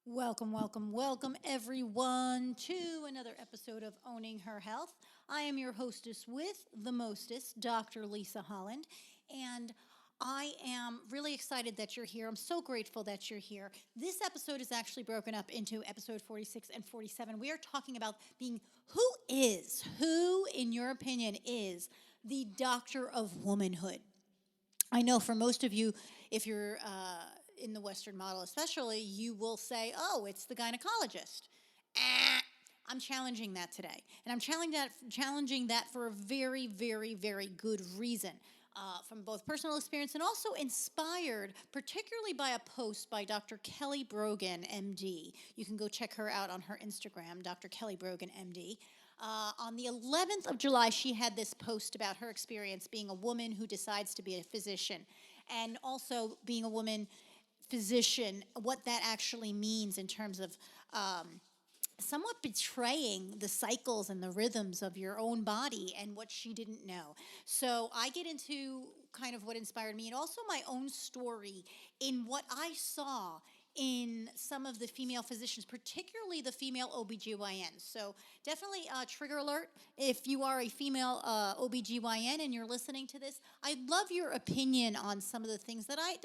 Welcome, welcome, welcome, everyone, to another episode of Owning Her Health. I am your hostess with the mostest, Dr. Lisa Holland, and I am really excited that you're here. I'm so grateful that you're here. This episode is actually broken up into episode 46 and 47. We are talking about who, in your opinion, is the Doctor of Womanhood. I know for most of you, if you're in the Western model especially, you will say, oh, it's the gynecologist. I'm challenging that today. And I'm challenging that for a very, very, very good reason. From both personal experience and also inspired, particularly by a post by Dr. Kelly Brogan, MD. You can go check her out on her Instagram, Dr. Kelly Brogan, MD. On the 11th of July, she had this post about her experience being a woman who decides to be a physician, and also being a woman physician, what that actually means in terms of somewhat betraying the cycles and the rhythms of your own body and what she didn't know. So I get into kind of what inspired me and also my own story in what I saw in some of the female physicians, particularly the female OBGYNs. So definitely trigger alert if you are a female OBGYN and you're listening to this. I'd love your opinion on some of the things that I've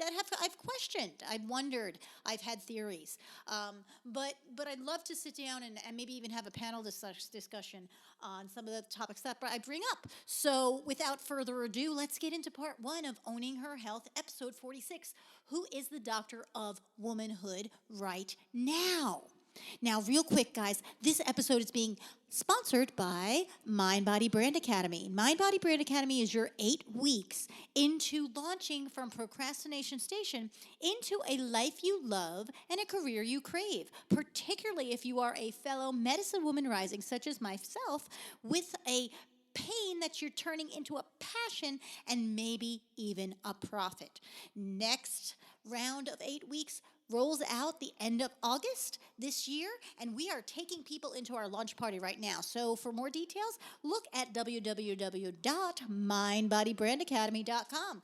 questioned, I've wondered, I've had theories. But I'd love to sit down and maybe even have a panel discussion on some of the topics that I bring up. So without further ado, let's get into part one of Owning Her Health, episode 46. Who is the Doctor of Womanhood right now? Now, real quick, guys, this episode is being sponsored by Mind Body Brand Academy. Mind Body Brand Academy is your 8 weeks into launching from procrastination station into a life you love and a career you crave, particularly if you are a fellow medicine woman rising, such as myself, with a pain that you're turning into a passion and maybe even a profit. Next round of 8 weeks rolls out the end of August this year, and we are taking people into our launch party right now. So for more details, look at www.mindbodybrandacademy.com.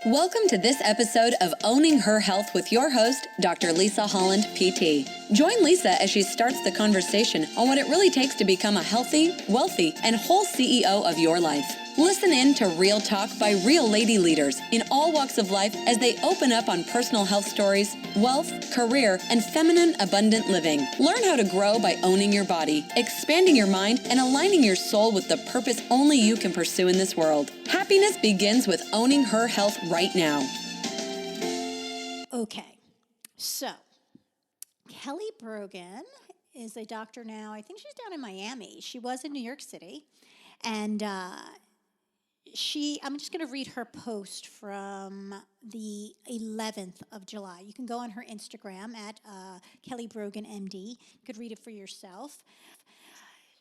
Welcome to this episode of Owning Her Health with your host, Dr. Lisa Holland, PT. Join Lisa as she starts the conversation on what it really takes to become a healthy, wealthy, and whole CEO of your life. Listen in to real talk by real lady leaders in all walks of life as they open up on personal health stories, wealth, career, and feminine abundant living. Learn how to grow by owning your body, expanding your mind, and aligning your soul with the purpose only you can pursue in this world. Happiness begins with owning her health right now. Okay, so Kelly Brogan is a doctor now. I think she's down in Miami. She was in New York City, and I'm just going to read her post from the 11th of July. You can go on her Instagram at Kelly Brogan MD. You could read it for yourself.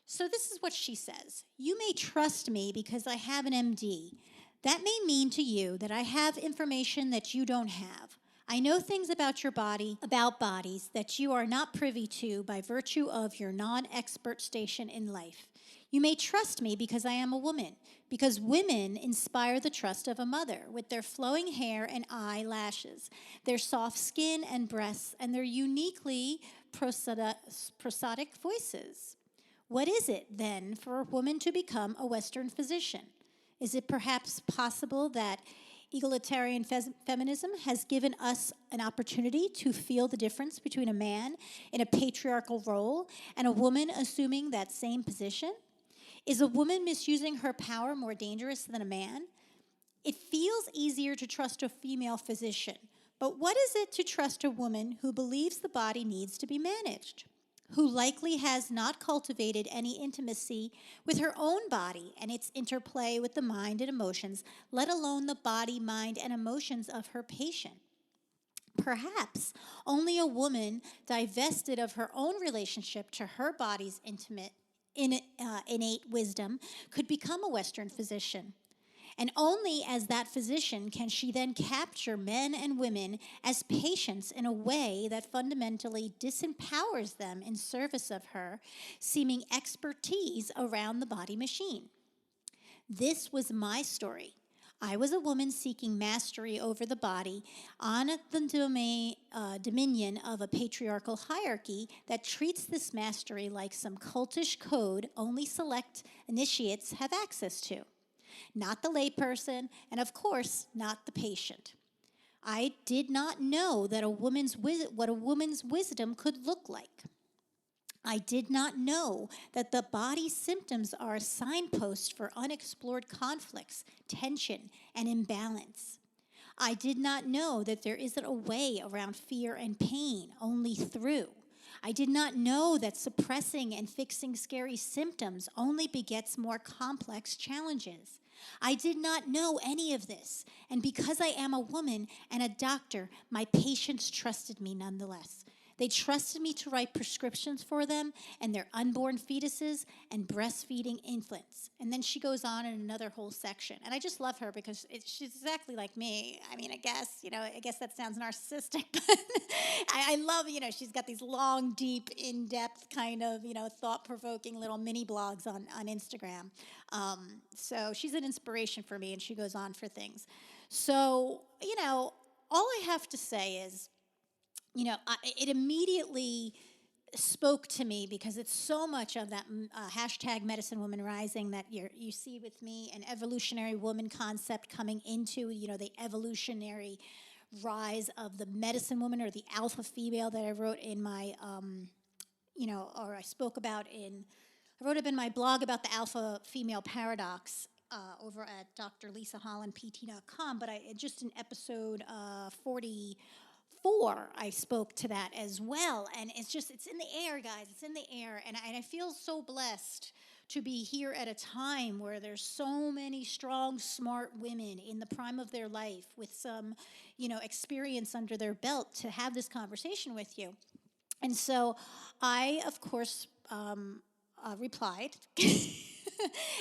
So this is what she says. You may trust me because I have an MD. That may mean to you that I have information that you don't have. I know things about your body, about bodies, that you are not privy to by virtue of your non-expert station in life. You may trust me because I am a woman, because women inspire the trust of a mother with their flowing hair and eyelashes, their soft skin and breasts, and their uniquely prosodic voices. What is it, then, for a woman to become a Western physician? Is it perhaps possible that egalitarian feminism has given us an opportunity to feel the difference between a man in a patriarchal role and a woman assuming that same position? Is a woman misusing her power more dangerous than a man? It feels easier to trust a female physician, but what is it to trust a woman who believes the body needs to be managed, who likely has not cultivated any intimacy with her own body and its interplay with the mind and emotions, let alone the body, mind, and emotions of her patient? Perhaps only a woman divested of her own relationship to her body's innate wisdom could become a Western physician. And only as that physician can she then capture men and women as patients in a way that fundamentally disempowers them in service of her seeming expertise around the body machine. This was my story. I was a woman seeking mastery over the body on the dominion of a patriarchal hierarchy that treats this mastery like some cultish code only select initiates have access to. Not the layperson, and of course, not the patient. I did not know that what a woman's wisdom could look like. I did not know that the body's symptoms are a signpost for unexplored conflicts, tension, and imbalance. I did not know that there isn't a way around fear and pain, only through. I did not know that suppressing and fixing scary symptoms only begets more complex challenges. I did not know any of this, and because I am a woman and a doctor, my patients trusted me nonetheless. They trusted me to write prescriptions for them and their unborn fetuses and breastfeeding infants. And then she goes on in another whole section. And I just love her because she's exactly like me. I mean, I guess that sounds narcissistic, but I love, she's got these long, deep, in-depth kind of, thought-provoking little mini blogs on Instagram. So she's an inspiration for me, and she goes on for things. So, all I have to say is, it immediately spoke to me because it's so much of that hashtag Medicine Woman Rising that you see with me, an evolutionary woman concept coming into, the evolutionary rise of the medicine woman or the alpha female that I wrote in my, or I wrote up in my blog about the alpha female paradox over at drlisahollandpt.com, but just in episode 40, I spoke to that as well. And it's in the air, guys. It's in the air. And I feel so blessed to be here at a time where there's so many strong, smart women in the prime of their life with some, experience under their belt to have this conversation with you. And so I, of course, replied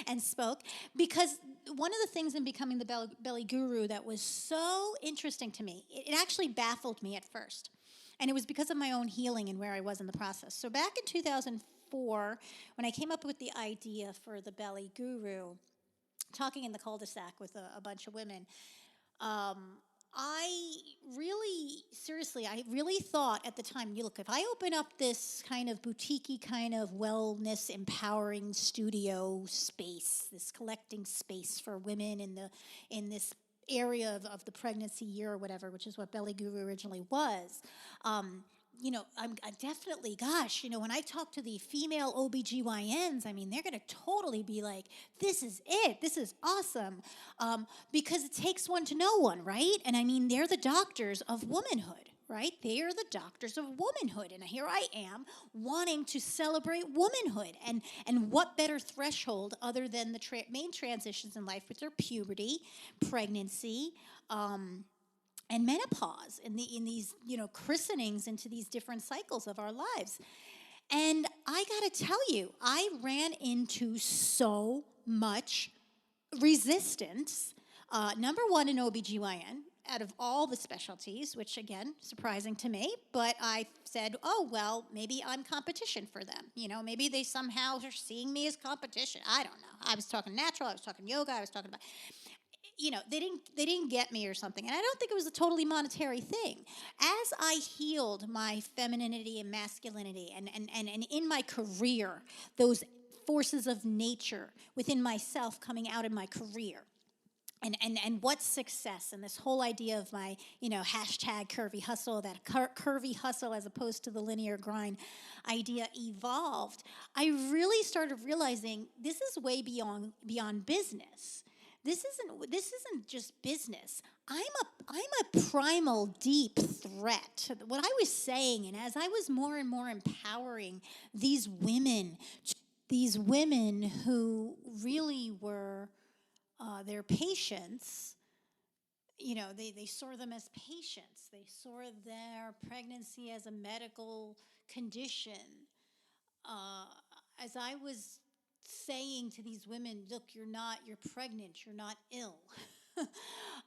and spoke because one of the things in becoming the belly guru that was so interesting to me, it actually baffled me at first. And it was because of my own healing and where I was in the process. So back in 2004, when I came up with the idea for the belly guru, talking in the cul-de-sac with a bunch of women, I really thought at the time, look, if I open up this kind of boutique-y kind of wellness empowering studio space, this collecting space for women in this area of the pregnancy year or whatever, which is what Belly Guru originally was, I'm definitely, when I talk to the female OBGYNs, I mean, they're going to totally be like, this is it. This is awesome. Because it takes one to know one, right? And I mean, they're the doctors of womanhood, right? They are the doctors of womanhood. And here I am wanting to celebrate womanhood. And what better threshold other than the main transitions in life, which are puberty, pregnancy, and menopause in these christenings into these different cycles of our lives. And I got to tell you, I ran into so much resistance. Number one, in OBGYN, out of all the specialties, which again, surprising to me, but I said, oh, well, maybe I'm competition for them. Maybe they somehow are seeing me as competition. I don't know. I was talking natural, I was talking yoga, I was talking about... they didn't get me or something. And I don't think it was a totally monetary thing. As I healed my femininity and masculinity and in my career, those forces of nature within myself coming out in my career, and what's success, and this whole idea of my, hashtag curvy hustle, that curvy hustle as opposed to the linear grind idea evolved, I really started realizing this is way beyond business. This isn't just business. I'm a primal, deep threat. What I was saying, and as I was more and more empowering these women who really were their patients, they saw them as patients. They saw their pregnancy as a medical condition. As I was saying to these women, look, you're pregnant, you're not ill.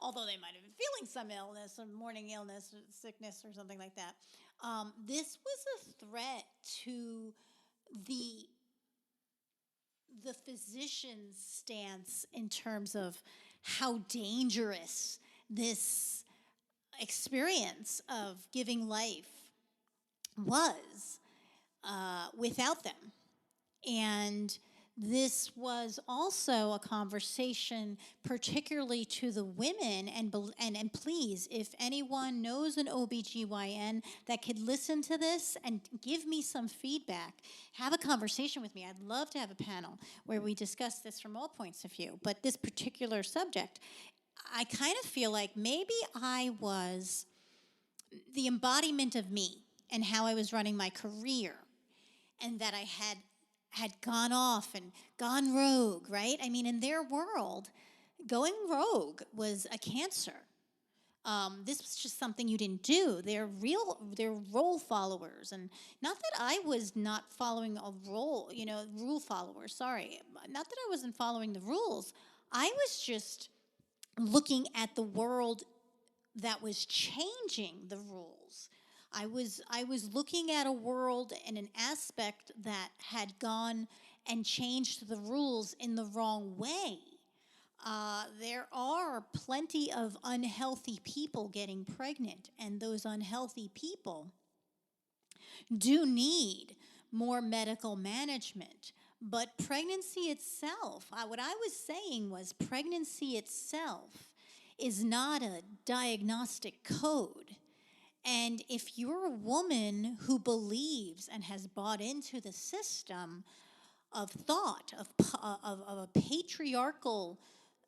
Although they might have been feeling some illness, some morning illness, or sickness, or something like that. This was a threat to the physician's stance in terms of how dangerous this experience of giving life was without them. And this was also a conversation, particularly to the women. And please, if anyone knows an OBGYN that could listen to this and give me some feedback, have a conversation with me. I'd love to have a panel where we discuss this from all points of view. But this particular subject, I kind of feel like maybe I was the embodiment of me and how I was running my career, and that I had gone off and gone rogue, right? I mean, in their world, going rogue was a cancer. This was just something you didn't do. They're role followers, and not that I was not following a rule follower. Sorry, not that I wasn't following the rules. I was just looking at the world that was changing the rules. I was looking at a world and an aspect that had gone and changed the rules in the wrong way. There are plenty of unhealthy people getting pregnant, and those unhealthy people do need more medical management. But pregnancy itself, what I was saying was pregnancy itself is not a diagnostic code. And if you're a woman who believes and has bought into the system of thought, of a patriarchal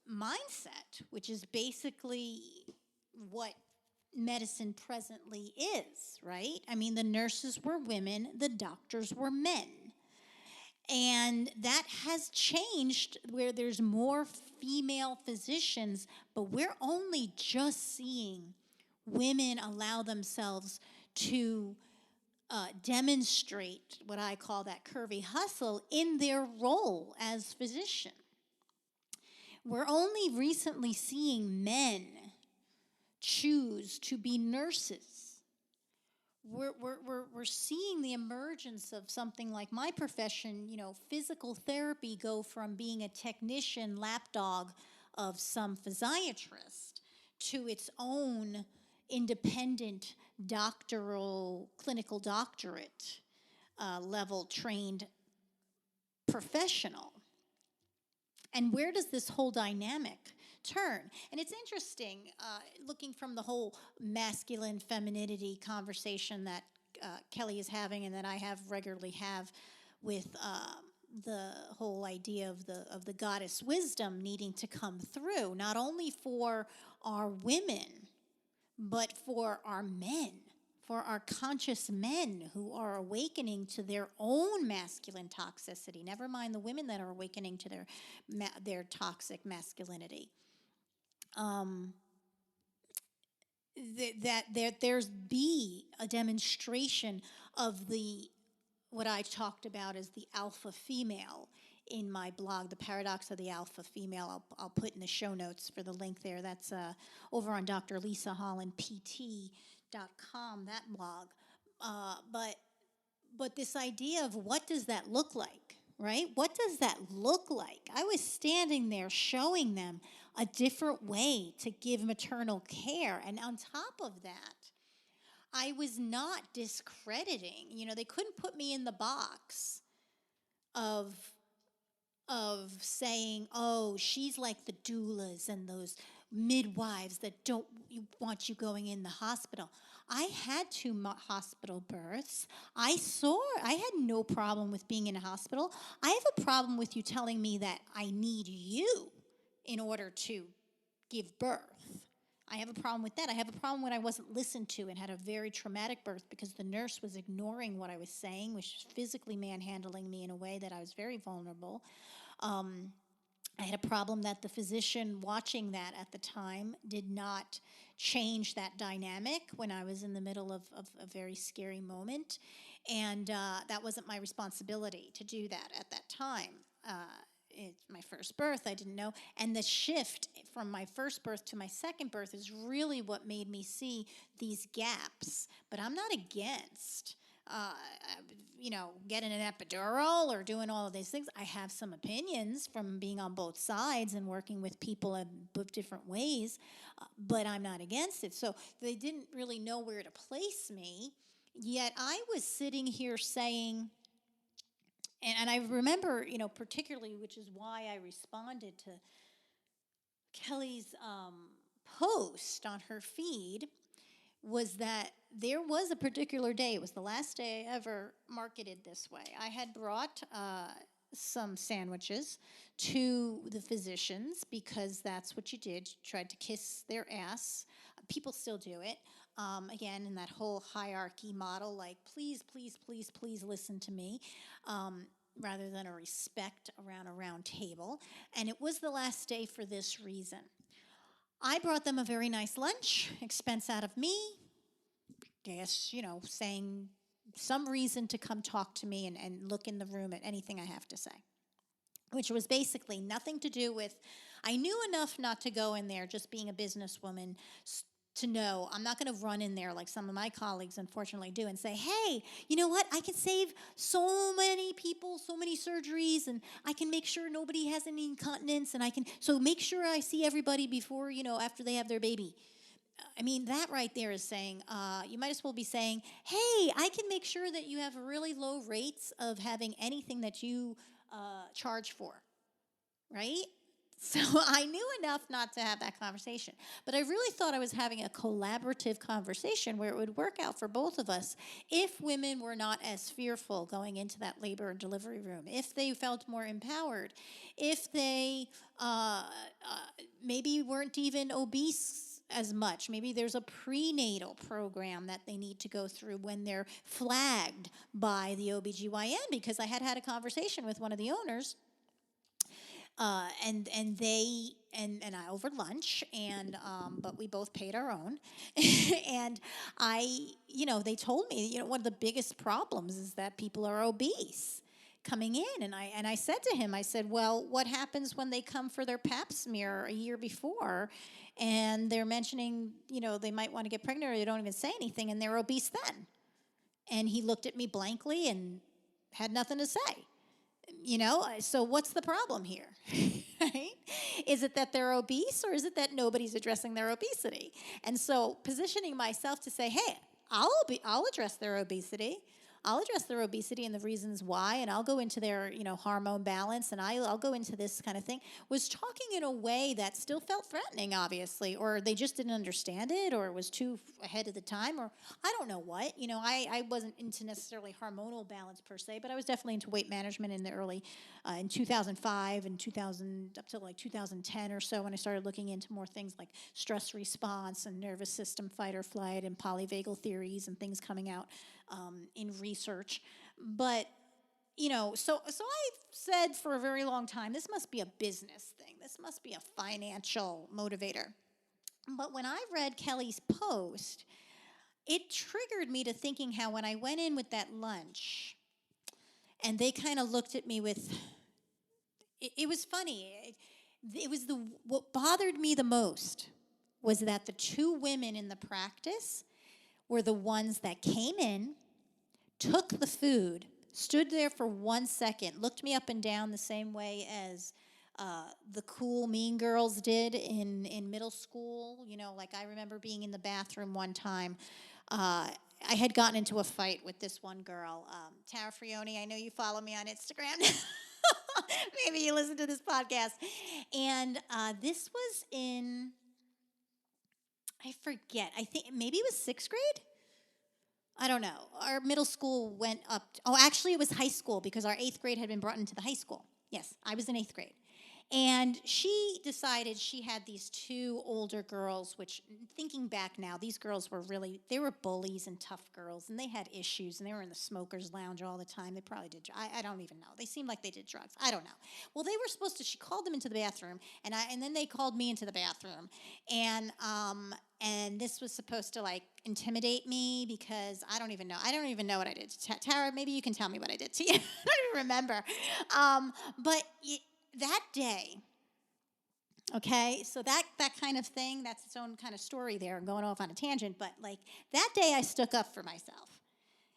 mindset, which is basically what medicine presently is, right? I mean, the nurses were women, the doctors were men. And that has changed where there's more female physicians, but we're only just seeing women allow themselves to demonstrate what I call that curvy hustle in their role as physician. We're only recently seeing men choose to be nurses. We're seeing the emergence of something like my profession, physical therapy, go from being a technician lapdog of some physiatrist to its own independent doctoral, clinical doctorate level trained professional. And where does this whole dynamic turn? And it's interesting, looking from the whole masculine femininity conversation that Kelly is having and that I regularly have with the whole idea of the goddess wisdom needing to come through, not only for our women, but for our men, for our conscious men who are awakening to their own masculine toxicity. Never mind the women that are awakening to their toxic masculinity. There's a demonstration of what I talked about as the alpha female in my blog, The Paradox of the Alpha Female. I'll put in the show notes for the link there. That's over on drlisahollandpt.com, that blog. But this idea of what does that look like, right? What does that look like? I was standing there showing them a different way to give maternal care. And on top of that, I was not discrediting. They couldn't put me in the box of saying, oh, she's like the doulas and those midwives that don't want you going in the hospital. I had 2 hospital births. I had no problem with being in a hospital. I have a problem with you telling me that I need you in order to give birth. I have a problem with that. I have a problem when I wasn't listened to and had a very traumatic birth because the nurse was ignoring what I was saying, which was physically manhandling me in a way that I was very vulnerable. I had a problem that the physician watching that at the time did not change that dynamic when I was in the middle of a very scary moment. And that wasn't my responsibility to do that at that time. It's my first birth, I didn't know. And the shift from my first birth to my second birth is really what made me see these gaps. But I'm not against getting an epidural or doing all of these things. I have some opinions from being on both sides and working with people in different ways, but I'm not against it. So they didn't really know where to place me. Yet I was sitting here saying, and I remember, particularly, which is why I responded to Kelly's post on her feed, was that there was a particular day. It was the last day I ever marketed this way. I had brought some sandwiches to the physicians because that's what you did. You tried to kiss their ass. People still do it. Again, in that whole hierarchy model, like, please, please, please, please listen to me, rather than a respect around a round table. And it was the last day for this reason. I brought them a very nice lunch, expense out of me, guess, saying some reason to come talk to me and look in the room at anything I have to say, which was basically nothing to do with, I knew enough not to go in there just being a businesswoman to know I'm not going to run in there like some of my colleagues unfortunately do and say, hey, you know what? I can save so many people, so many surgeries, and I can make sure nobody has any incontinence, and so make sure I see everybody before, after they have their baby. I mean, that right there is saying, you might as well be saying, hey, I can make sure that you have really low rates of having anything that you charge for, right? So I knew enough not to have that conversation. But I really thought I was having a collaborative conversation where it would work out for both of us if women were not as fearful going into that labor and delivery room, if they felt more empowered, if they maybe weren't even obese as much. Maybe there's a prenatal program that they need to go through when they're flagged by the OBGYN, because I had a conversation with one of the owners. And I over lunch, but we both paid our own, and they told me, one of the biggest problems is that people are obese coming in, and I said to him, I said, well, what happens when they come for their pap smear a year before, and they're mentioning, they might want to get pregnant, or they don't even say anything, and they're obese then? And he looked at me blankly and had nothing to say. So what's the problem here, right? Is it that they're obese, or is it that nobody's addressing their obesity? And so positioning myself to say, hey, I'll address their obesity. I'll address their obesity and the reasons why, and I'll go into their, hormone balance, and I'll go into this kind of thing, was talking in a way that still felt threatening, obviously, or they just didn't understand it, or it was too ahead of the time, or I don't know what. I wasn't into necessarily hormonal balance per se, but I was definitely into weight management in the early, in 2005 and 2000, up to like 2010 or so, when I started looking into more things like stress response and nervous system fight or flight and polyvagal theories and things coming out in research. But, so I said for a very long time, this must be a business thing. This must be a financial motivator. But when I read Kelly's post, it triggered me to thinking how when I went in with that lunch and they kind of looked at me with, it was funny. What bothered me the most was that the two women in the practice were the ones that came in, took the food, stood there for 1 second, looked me up and down the same way as the cool mean girls did in middle school. Like I remember being in the bathroom one time. I had gotten into a fight with this one girl, Tara Frioni. I know you follow me on Instagram. Maybe you listen to this podcast. And this was in, I forget. I think maybe it was 6th grade. I don't know. Our middle school went up. Actually, it was high school because our 8th grade had been brought into the high school. Yes, I was in 8th grade. And she decided she had these two older girls, which, thinking back now, these girls were they were bullies and tough girls, and they had issues, and they were in the smokers' lounge all the time. They probably did. I don't even know. They seemed like they did drugs. I don't know. Well, they were supposed to, she called them into the bathroom, and then they called me into the bathroom. And this was supposed to, intimidate me because I don't even know. I don't even know what I did. Tara, maybe you can tell me what I did to you. I don't even remember. That day, okay, so that kind of thing, that's its own kind of story there. I'm going off on a tangent, but that day I stuck up for myself.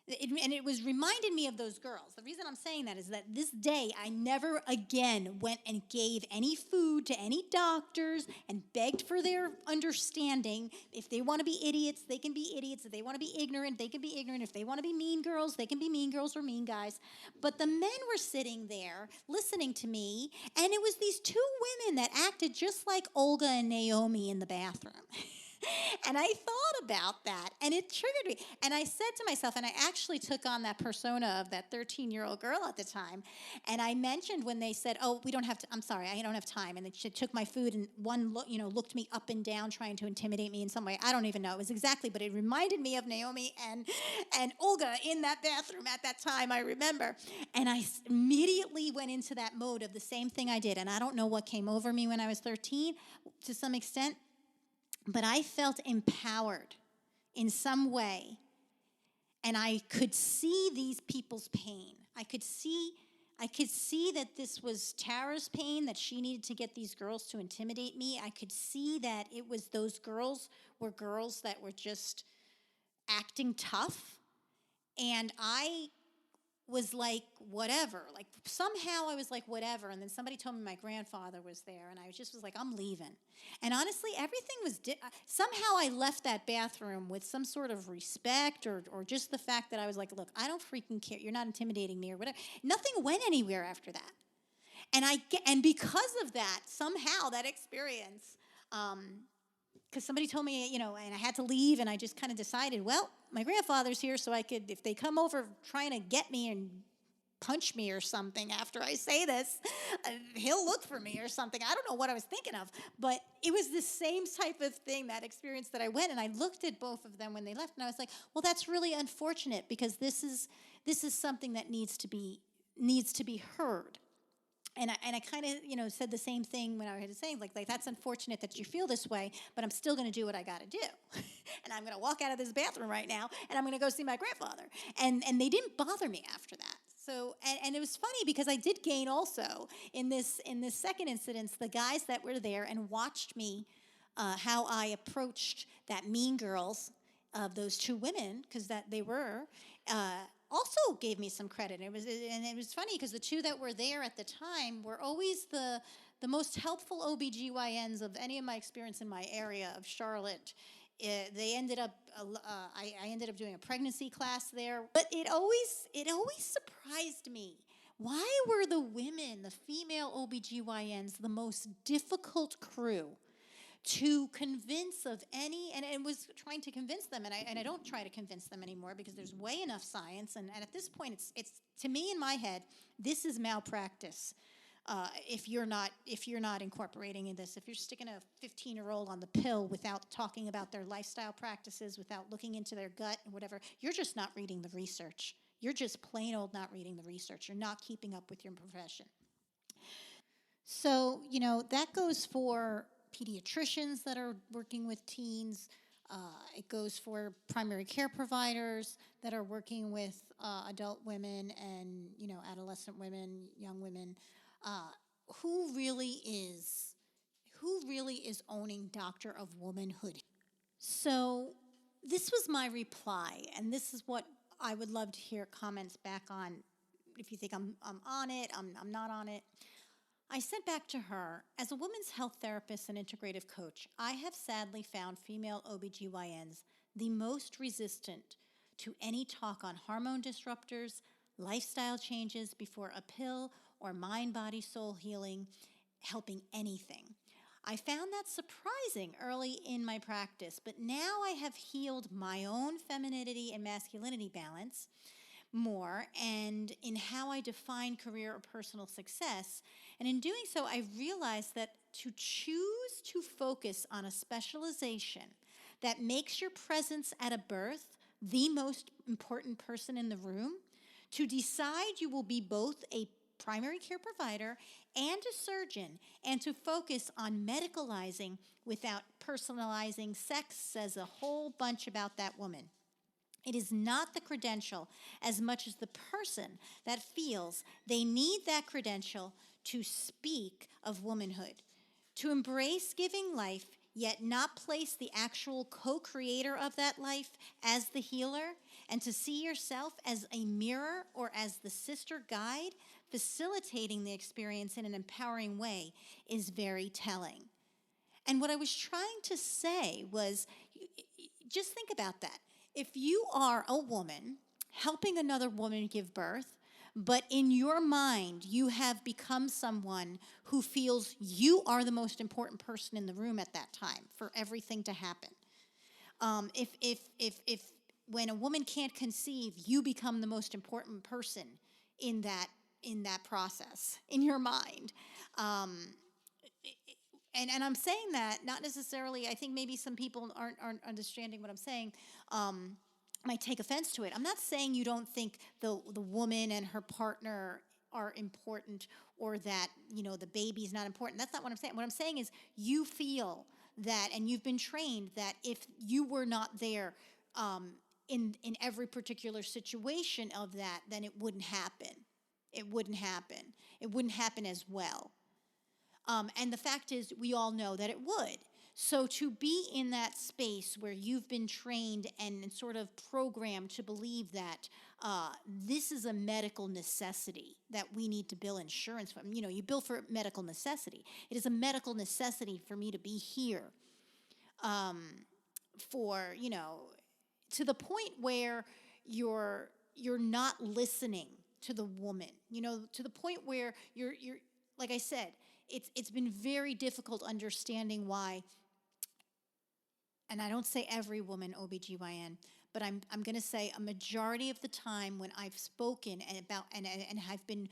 And it was reminded me of those girls. The reason I'm saying that is that this day I never again went and gave any food to any doctors and begged for their understanding. If they want to be idiots, they can be idiots. If they want to be ignorant, they can be ignorant. If they want to be mean girls, they can be mean girls or mean guys. But the men were sitting there listening to me, and it was these two women that acted just like Olga and Naomi in the bathroom. And I thought about that, and it triggered me. And I said to myself, and I actually took on that persona of that 13-year-old girl at the time, and I mentioned when they said, oh, we don't have to, I'm sorry, I don't have time. And she took my food, and one looked me up and down, trying to intimidate me in some way. I don't even know. It was exactly, but it reminded me of Naomi and Olga in that bathroom at that time, I remember. And I immediately went into that mode of the same thing I did. And I don't know what came over me when I was 13, to some extent, but I felt empowered in some way, and I could see these people's pain. I could see that this was Tara's pain, that she needed to get these girls to intimidate me. I could see that it was those girls were girls that were just acting tough, and I was like, whatever. Like, somehow I was like, whatever. And then somebody told me my grandfather was there, and I just was like, I'm leaving. And honestly, everything was, somehow I left that bathroom with some sort of respect, or just the fact that I was like, look, I don't freaking care. You're not intimidating me or whatever. Nothing went anywhere after that. And because of that, somehow that experience, because somebody told me, and I had to leave, and I just kind of decided, well, my grandfather's here, so I could, if they come over trying to get me and punch me or something after I say this, he'll look for me or something. I don't know what I was thinking of, but it was the same type of thing, that experience, that I went, and I looked at both of them when they left, and I was like, well, that's really unfortunate, because this is something that needs to be heard. And I kind of, said the same thing when I was saying, like that's unfortunate that you feel this way, but I'm still going to do what I got to do. And I'm going to walk out of this bathroom right now, and I'm going to go see my grandfather. And they didn't bother me after that. So, and it was funny, because I did gain also in this second incident, the guys that were there and watched me, how I approached that mean girls of those two women, because that they were, also gave me some credit. It was funny, because the two that were there at the time were always the most helpful OBGYNs of any of my experience in my area of Charlotte. They ended up, I ended up doing a pregnancy class there, but it always surprised me. Why were the women, the female OBGYNs, the most difficult crew to convince of any, and was trying to convince them, and I don't try to convince them anymore, because there's way enough science, and at this point, it's to me, in my head, this is malpractice. If you're not incorporating in this, if you're sticking a 15-year-old on the pill without talking about their lifestyle practices, without looking into their gut and whatever, you're just not reading the research. You're just plain old not reading the research. You're not keeping up with your profession. So, that goes for pediatricians that are working with teens. It goes for primary care providers that are working with adult women and, adolescent women, young women. Who really is owning Doctor of Womanhood? So this was my reply, and this is what I would love to hear comments back on. If you think I'm on it, I'm not on it. I said back to her, as a women's health therapist and integrative coach, I have sadly found female OBGYNs the most resistant to any talk on hormone disruptors, lifestyle changes before a pill, or mind-body-soul healing, helping anything. I found that surprising early in my practice, but now I have healed my own femininity and masculinity balance more, and in how I define career or personal success. And in doing so, I realized that to choose to focus on a specialization that makes your presence at a birth the most important person in the room, to decide you will be both a primary care provider and a surgeon, and to focus on medicalizing without personalizing sex, says a whole bunch about that woman. It is not the credential as much as the person that feels they need that credential to speak of womanhood, to embrace giving life, yet not place the actual co-creator of that life as the healer, and to see yourself as a mirror or as the sister guide facilitating the experience in an empowering way is very telling. And what I was trying to say was, just think about that. If you are a woman helping another woman give birth, but in your mind you have become someone who feels you are the most important person in the room at that time for everything to happen. If when a woman can't conceive, you become the most important person in that process in your mind. And I'm saying that not necessarily, I think maybe some people aren't understanding what I'm saying, might take offense to it. I'm not saying you don't think the woman and her partner are important, or that, the baby's not important. That's not what I'm saying. What I'm saying is you feel that, and you've been trained that if you were not there in every particular situation of that, then it wouldn't happen. It wouldn't happen. It wouldn't happen as well. And the fact is, we all know that it would. So to be in that space where you've been trained and sort of programmed to believe that this is a medical necessity that we need to bill insurance for. You bill for medical necessity. It is a medical necessity for me to be here for, to the point where you're not listening to the woman, to the point where you're like I said, it's been very difficult understanding why, and I don't say every woman OBGYN, but I'm going to say a majority of the time when I've spoken and have been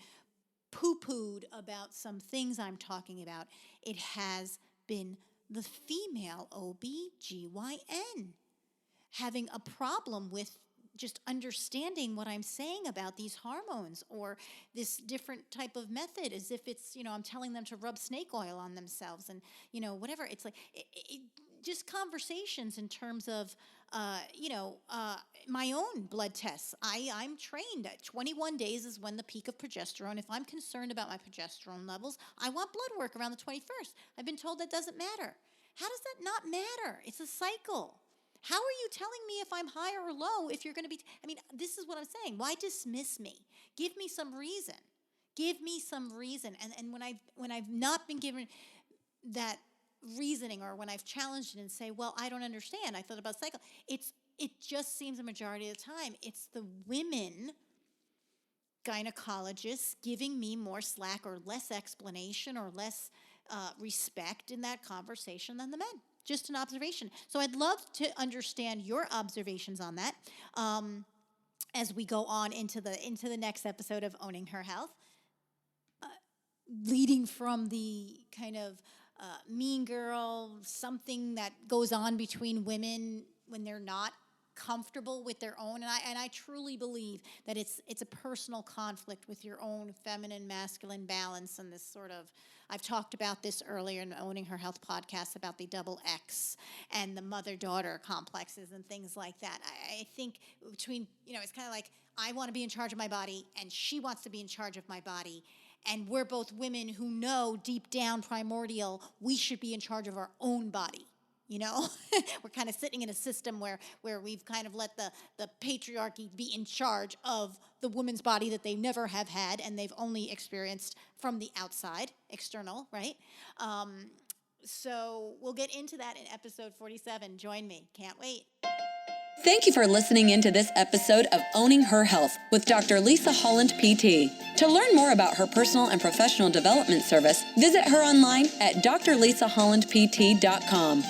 poo-pooed about some things I'm talking about, it has been the female OBGYN having a problem with just understanding what I'm saying about these hormones or this different type of method, as if it's, I'm telling them to rub snake oil on themselves and, whatever. It's like, just conversations in terms of, my own blood tests. I'm trained at 21 days is when the peak of progesterone. If I'm concerned about my progesterone levels, I want blood work around the 21st. I've been told that doesn't matter. How does that not matter? It's a cycle. How are you telling me if I'm high or low if you're going to be, this is what I'm saying. Why dismiss me? Give me some reason. Give me some reason. And when I've not been given that reasoning, or when I've challenged it and say, well, I don't understand, I thought about cycle, it just seems a majority of the time it's the women gynecologists giving me more slack or less explanation or less respect in that conversation than the men. Just an observation. So I'd love to understand your observations on that as we go on into the next episode of Owning Her Health, leading from the kind of mean girl, something that goes on between women when they're not comfortable with their own, and I truly believe that it's a personal conflict with your own feminine masculine balance, and this sort of, I've talked about this earlier in Owning Her Health podcast about the double X and the mother-daughter complexes and things like that. I think between, it's kind of like I want to be in charge of my body and she wants to be in charge of my body, and we're both women who know deep down primordial we should be in charge of our own body. We're kind of sitting in a system where we've kind of let the patriarchy be in charge of the woman's body that they never have had and they've only experienced from the outside, external, right? So we'll get into that in episode 47. Join me. Can't wait. Thank you for listening into this episode of Owning Her Health with Dr. Lisa Holland, PT. To learn more about her personal and professional development service, visit her online at drlisahollandpt.com.